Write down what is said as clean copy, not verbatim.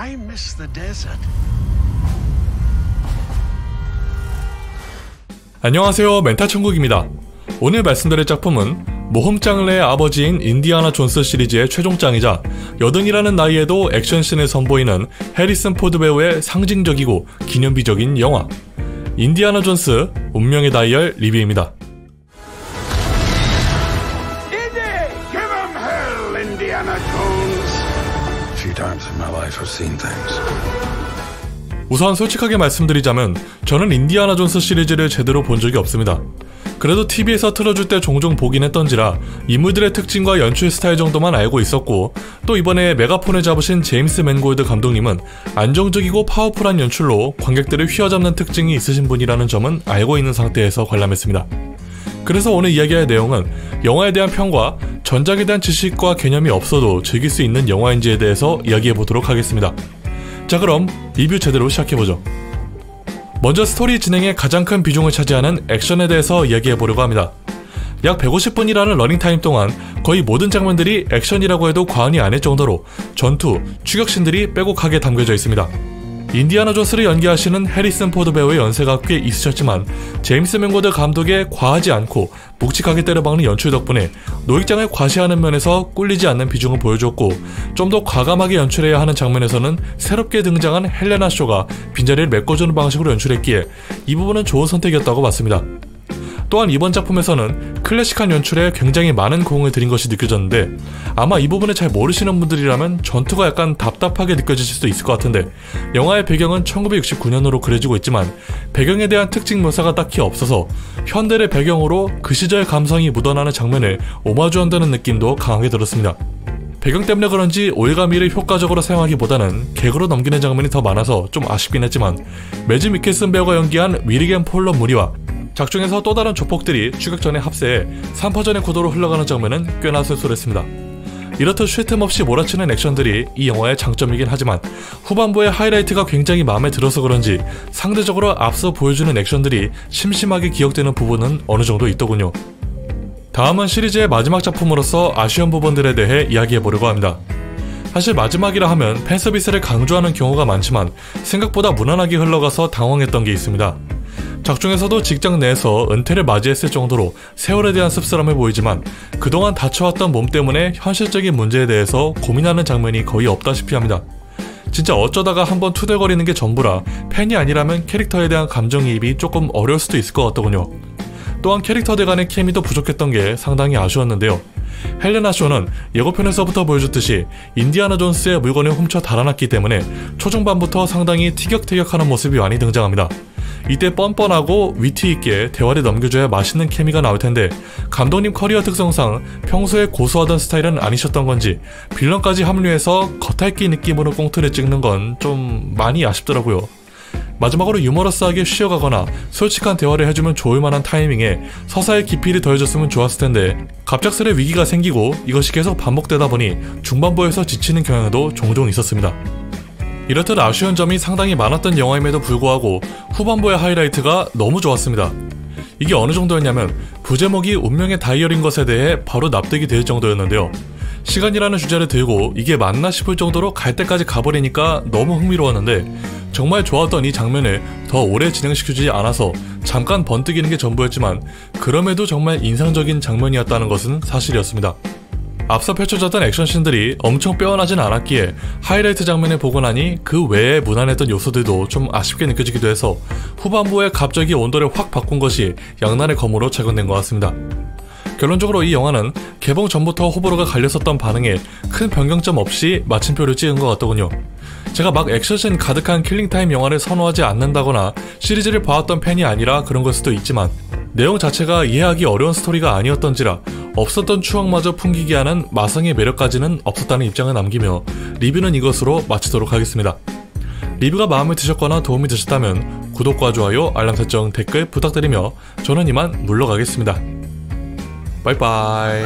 I miss the desert. 안녕하세요, 멘탈천국입니다. 오늘 말씀드릴 작품은 모험 장르의 아버지인 인디아나 존스 시리즈의 최종장이자 여든이라는 나이에도 액션씬을 선보이는 해리슨 포드 배우의 상징적이고 기념비적인 영화 인디아나 존스 운명의 다이얼 리뷰입니다. 우선 솔직하게 말씀드리자면 저는 인디아나 존스 시리즈를 제대로 본 적이 없습니다. 그래도 TV에서 틀어줄 때 종종 보긴 했던지라 인물들의 특징과 연출 스타일 정도만 알고 있었고, 또 이번에 메가폰을 잡으신 제임스 맨골드 감독님은 안정적이고 파워풀한 연출로 관객들을 휘어잡는 특징이 있으신 분이라는 점은 알고 있는 상태에서 관람했습니다. 그래서 오늘 이야기할 내용은 영화에 대한 평과 전작에 대한 지식과 개념이 없어도 즐길 수 있는 영화인지에 대해서 이야기해보도록 하겠습니다. 자, 그럼 리뷰 제대로 시작해보죠. 먼저 스토리 진행에 가장 큰 비중을 차지하는 액션에 대해서 이야기해보려고 합니다. 약 150분이라는 러닝타임 동안 거의 모든 장면들이 액션이라고 해도 과언이 아닐 정도로 전투, 추격신들이 빼곡하게 담겨져 있습니다. 인디아나 존스를 연기하시는 해리슨 포드 배우의 연세가 꽤 있으셨지만 제임스 맨골드 감독의 과하지 않고 묵직하게 때려박는 연출 덕분에 노익장을 과시하는 면에서 꿀리지 않는 비중을 보여줬고, 좀 더 과감하게 연출해야 하는 장면에서는 새롭게 등장한 헬레나 쇼가 빈자리를 메꿔주는 방식으로 연출했기에 이 부분은 좋은 선택이었다고 봤습니다. 또한 이번 작품에서는 클래식한 연출에 굉장히 많은 공을 들인 것이 느껴졌는데, 아마 이 부분을 잘 모르시는 분들이라면 전투가 약간 답답하게 느껴지실 수도 있을 것 같은데, 영화의 배경은 1969년으로 그려지고 있지만 배경에 대한 특징 묘사가 딱히 없어서 현대를 배경으로 그 시절 감성이 묻어나는 장면을 오마주한다는 느낌도 강하게 들었습니다. 배경 때문에 그런지 오일감미를 효과적으로 사용하기보다는 개그로 넘기는 장면이 더 많아서 좀 아쉽긴 했지만, 매즈 미켈슨 배우가 연기한 위리겐 폴러 무리와 작중에서 또 다른 조폭들이 추격 전에 합세해 3퍼전의 구도로 흘러가는 장면은 꽤나 쏠쏠했습니다. 이렇듯 쉴 틈 없이 몰아치는 액션들이 이 영화의 장점이긴 하지만 후반부의 하이라이트가 굉장히 마음에 들어서 그런지 상대적으로 앞서 보여주는 액션들이 심심하게 기억되는 부분은 어느 정도 있더군요. 다음은 시리즈의 마지막 작품으로서 아쉬운 부분들에 대해 이야기해보려고 합니다. 사실 마지막이라 하면 팬서비스를 강조하는 경우가 많지만 생각보다 무난하게 흘러가서 당황했던 게 있습니다. 작중에서도 직장 내에서 은퇴를 맞이했을 정도로 세월에 대한 씁쓸함을 보이지만 그동안 다쳐왔던 몸 때문에 현실적인 문제에 대해서 고민하는 장면이 거의 없다시피 합니다. 진짜 어쩌다가 한번 투덜거리는 게 전부라 팬이 아니라면 캐릭터에 대한 감정이입이 조금 어려울 수도 있을 것 같더군요. 또한 캐릭터들 간의 케미도 부족했던 게 상당히 아쉬웠는데요. 헬레나 쇼는 예고편에서부터 보여줬듯이 인디아나 존스의 물건을 훔쳐 달아났기 때문에 초중반부터 상당히 티격태격하는 모습이 많이 등장합니다. 이때 뻔뻔하고 위트 있게 대화를 넘겨줘야 맛있는 케미가 나올 텐데, 감독님 커리어 특성상 평소에 고수하던 스타일은 아니셨던 건지 빌런까지 합류해서 겉핥기 느낌으로 꽁트를 찍는 건 좀 많이 아쉽더라고요. 마지막으로 유머러스하게 쉬어가거나 솔직한 대화를 해주면 좋을 만한 타이밍에 서사의 깊이를 더해줬으면 좋았을 텐데, 갑작스레 위기가 생기고 이것이 계속 반복되다 보니 중반부에서 지치는 경향도 종종 있었습니다. 이렇듯 아쉬운 점이 상당히 많았던 영화임에도 불구하고 후반부의 하이라이트가 너무 좋았습니다. 이게 어느 정도였냐면 부제목이 운명의 다이얼인 것에 대해 바로 납득이 될 정도였는데요. 시간이라는 주제를 들고 이게 맞나 싶을 정도로 갈 때까지 가버리니까 너무 흥미로웠는데, 정말 좋았던 이 장면을 더 오래 진행시키지 않아서 잠깐 번뜩이는 게 전부였지만 그럼에도 정말 인상적인 장면이었다는 것은 사실이었습니다. 앞서 펼쳐졌던 액션씬들이 엄청 빼어나진 않았기에 하이라이트 장면을 보고 나니 그 외에 무난했던 요소들도 좀 아쉽게 느껴지기도 해서 후반부에 갑자기 온도를 확 바꾼 것이 양날의 검으로 작용된 것 같습니다. 결론적으로 이 영화는 개봉 전부터 호불호가 갈렸었던 반응에 큰 변경점 없이 마침표를 찍은 것 같더군요. 제가 막 액션씬 가득한 킬링타임 영화를 선호하지 않는다거나 시리즈를 봐왔던 팬이 아니라 그런 걸 수도 있지만, 내용 자체가 이해하기 어려운 스토리가 아니었던지라 없었던 추억마저 풍기게 하는 마성의 매력까지는 없었다는 입장을 남기며 리뷰는 이것으로 마치도록 하겠습니다. 리뷰가 마음에 드셨거나 도움이 되셨다면 구독과 좋아요, 알람 설정, 댓글 부탁드리며 저는 이만 물러가겠습니다. 바이바이.